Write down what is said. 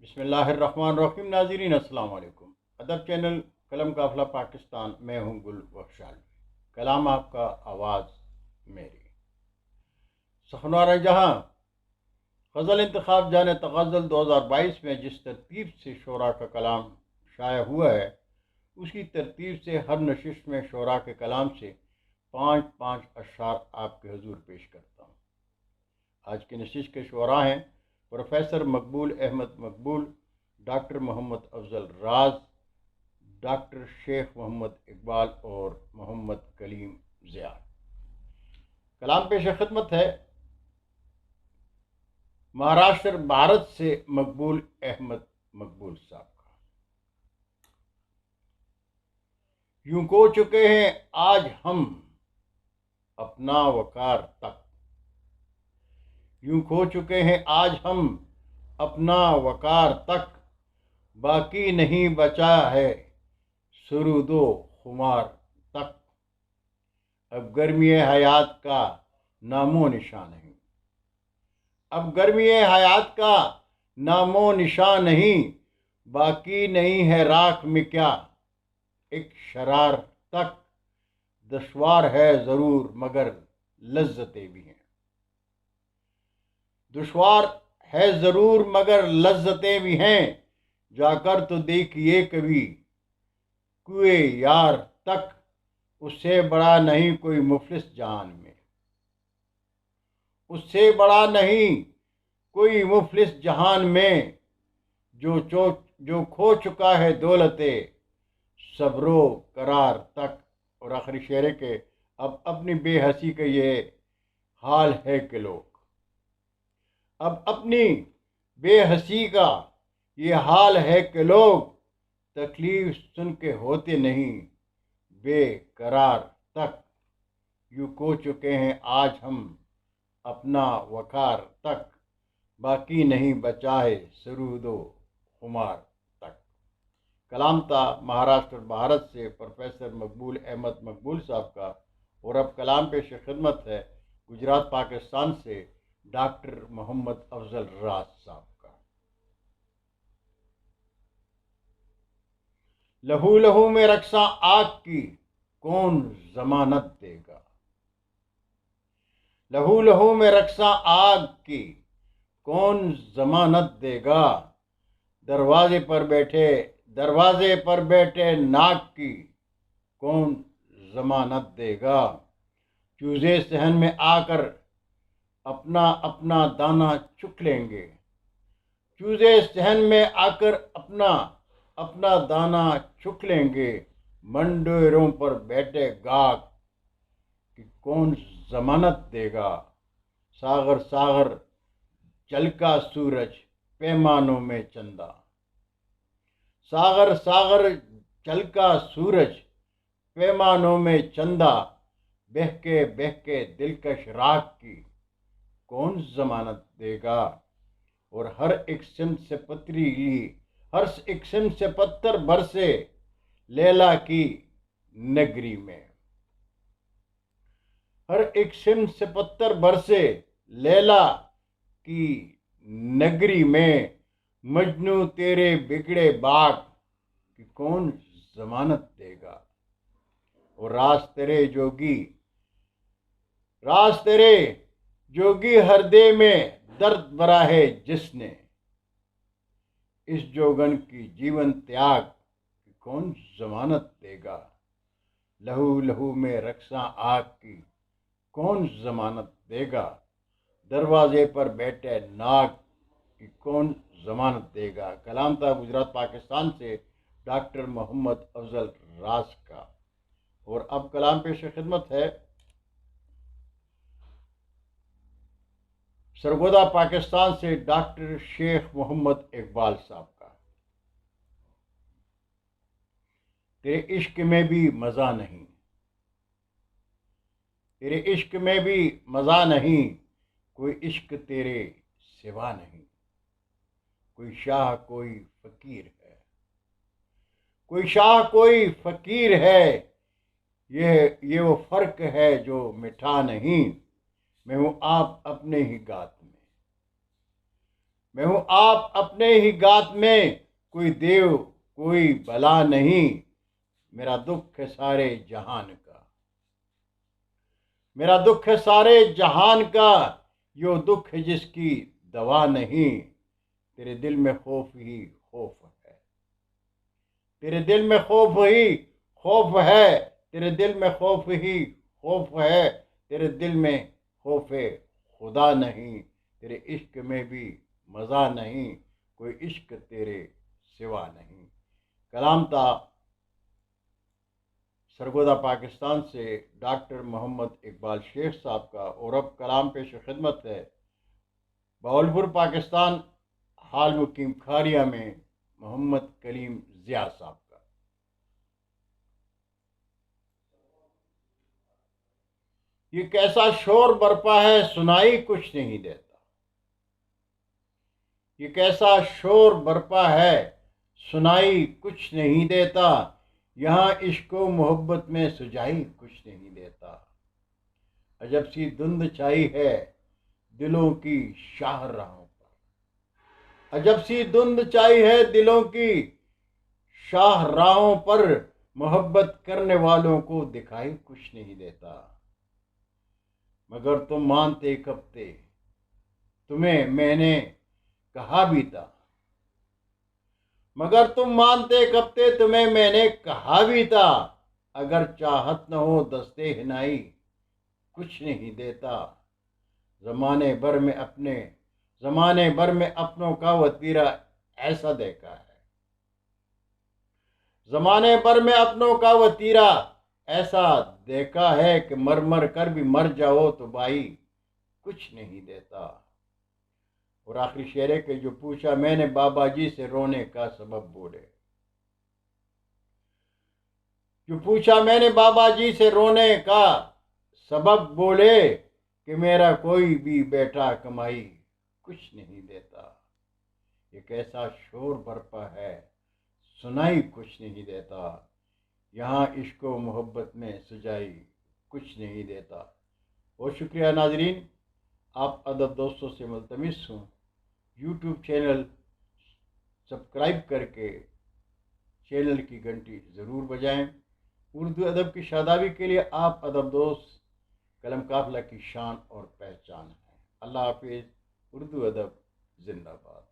बिस्मिल्लाहिर्रहमानिर्रहीम। नाज़रीन अस्सलाम वालेकुम। अदब चैनल कलम काफ़िला पाकिस्तान, मैं हूँ गुल बख्शाली। कलाम आपका, आवाज़ मेरी। सखनार जहाँ गज़ल इंतखाब जाने तग़ज़ल 2022 में जिस तरतीब से शोरा का कलाम शाया हुआ है, उसी तरतीब से हर नशिस्त में शोरा के कलाम से 5-5 अशआर आपके हुज़ूर पेश करता हूँ। आज की नशिस्त के शोरा हैं प्रोफेसर मकबूल अहमद मकबूल, डॉक्टर मोहम्मद अफजल राज, डॉक्टर शेख मोहम्मद इकबाल और मोहम्मद कलीम ज़िया। कलाम पेश खिदमत है महाराष्ट्र भारत से मकबूल अहमद मकबूल साहब का। यूं खो चुके हैं आज हम अपना वकार तक, यूं खो चुके हैं आज हम अपना वकार तक, बाकी नहीं बचा है सुरूदो खुमार तक। अब गर्मी हयात का नामो निशान नहीं, अब गर्मी हयात का नामो निशान नहीं, बाकी नहीं है राख में क्या एक शरार तक। दुश्वार है ज़रूर मगर लज्जतें भी हैं, दुश्वार है ज़रूर मगर लज्जतें भी हैं। जाकर तो देखिए कभी कुए यार तक, उससे बड़ा नहीं कोई मुफलिस जान में, उससे बड़ा नहीं कोई मुफलिस जहान में। जो खो चुका है दौलते सब्रो करार तक। और आखिरी शेरे के अब अपनी बेहसी का ये हाल है कि लोग, अब अपनी बेहसी का ये हाल है कि लोग तकलीफ सुन के होते नहीं बेकरार तक। यूं खो चुके हैं आज हम अपना वकार तक, बाकी नहीं बचा है सरूदो खुमार तक। कलाम था महाराष्ट्र भारत से प्रोफेसर मकबूल अहमद मकबूल साहब का। और अब कलाम पेश खिदमत है गुजरात पाकिस्तान से डॉक्टर मोहम्मद अफजल राज साहब का। लहू लहू में रक्सा आग की कौन जमानत देगा, लहू लहू में रक्सा आग की कौन जमानत देगा। दरवाजे पर बैठे दरवाजे पर बैठे नाग की कौन जमानत देगा। चूजे सहन में आकर अपना अपना दाना चुग लेंगे, चूजे सहन में आकर अपना अपना दाना चुग लेंगे। मंडेरों पर बैठे गाग कि कौन जमानत देगा। सागर सागर चलका सूरज पैमानों में चंदा, सागर सागर चलका सूरज पैमानों में चंदा। बह के दिलकश राख की कौन जमानत देगा। और हर एक सिमत से पथरीली हर एक सिमत से पत्थर बरसे लैला की नगरी में, हर एक सिमत से पत्थर बरसे लैला की नगरी में। मजनू तेरे बिगड़े बाग की कौन जमानत देगा। और राज तेरे जोगी हृदय में दर्द भरा है जिसने। इस जोगन की जीवन त्याग की कौन जमानत देगा। लहू लहू में रक्सा आग की कौन जमानत देगा। दरवाजे पर बैठे नाग की कौन जमानत देगा। कलाम था गुजरात पाकिस्तान से डॉक्टर मोहम्मद अफजल राज का। और अब कलाम पेश खिदमत है सरगोदा पाकिस्तान से डॉक्टर शेख मोहम्मद इकबाल साहब का। तेरे इश्क में भी मज़ा नहीं, तेरे इश्क में भी मज़ा नहीं, कोई इश्क तेरे सिवा नहीं। कोई शाह कोई फ़कीर है, कोई शाह कोई फ़कीर है। ये वो फ़र्क है जो मिठा नहीं। मैं हूँ आप अपने ही गात में, मैं हूँ आप अपने ही गात में, कोई देव कोई भला नहीं। मेरा दुख है सारे जहान का, मेरा दुख है सारे जहान का, यो दुख है जिसकी दवा नहीं। तेरे दिल में खौफ ही खौफ है, तेरे दिल में खौफ ही खौफ है, तेरे दिल में खौफ ही खौफ है, तेरे दिल में खौफ खुदा नहीं। तेरे इश्क में भी मज़ा नहीं, कोई इश्क तेरे सिवा नहीं। कलाम था सरगोदा पाकिस्तान से डॉक्टर मोहम्मद इकबाल शेख साहब का। और अब कलाम पेश खिदमत है बहावलपुर पाकिस्तान, हाल मुकीम खारिया में मोहम्मद कलीम ज़िया साहब का। ये कैसा शोर बरपा है सुनाई कुछ नहीं देता, ये कैसा शोर बरपा है सुनाई कुछ नहीं देता। यहाँ इश्को मोहब्बत में सुझाई कुछ नहीं देता। अजब सी धुंध छाई है दिलों की शाहराहों पर, अजब सी धुंध छाई है दिलों की शाहराहों पर। मोहब्बत करने वालों को दिखाई कुछ नहीं देता। मगर तुम मानते कब थे, तुम्हें मैंने कहा भी था। मगर तुम मानते कब थे, तुम्हें मैंने कहा भी था। अगर चाहत न हो दस्ते हिनाई कुछ नहीं देता। जमाने भर में अपने जमाने भर में अपनों का वतीरा ऐसा देखा है, जमाने भर में अपनों का वतीरा ऐसा देखा है कि मर मर कर भी मर जाओ तो भाई कुछ नहीं देता। और आखिरी शेर है कि जो पूछा मैंने बाबा जी से रोने का सबब बोले, जो पूछा मैंने बाबा जी से रोने का सबब बोले, कि मेरा कोई भी बेटा कमाई कुछ नहीं देता। ये कैसा शोर बरपा है सुनाई कुछ नहीं देता। यहाँ इश्को मोहब्बत में सजाई कुछ नहीं देता। बहुत शुक्रिया नाजरीन, आप अदब दोस्तों से मुल्तमिस हूँ यूट्यूब चैनल सब्सक्राइब करके चैनल की घंटी ज़रूर बजाएं। उर्दू अदब की शादाबी के लिए आप अदब दोस्त कलम काफिला की शान और पहचान है। अल्लाह हाफिज़। उर्दू अदब जिंदाबाद।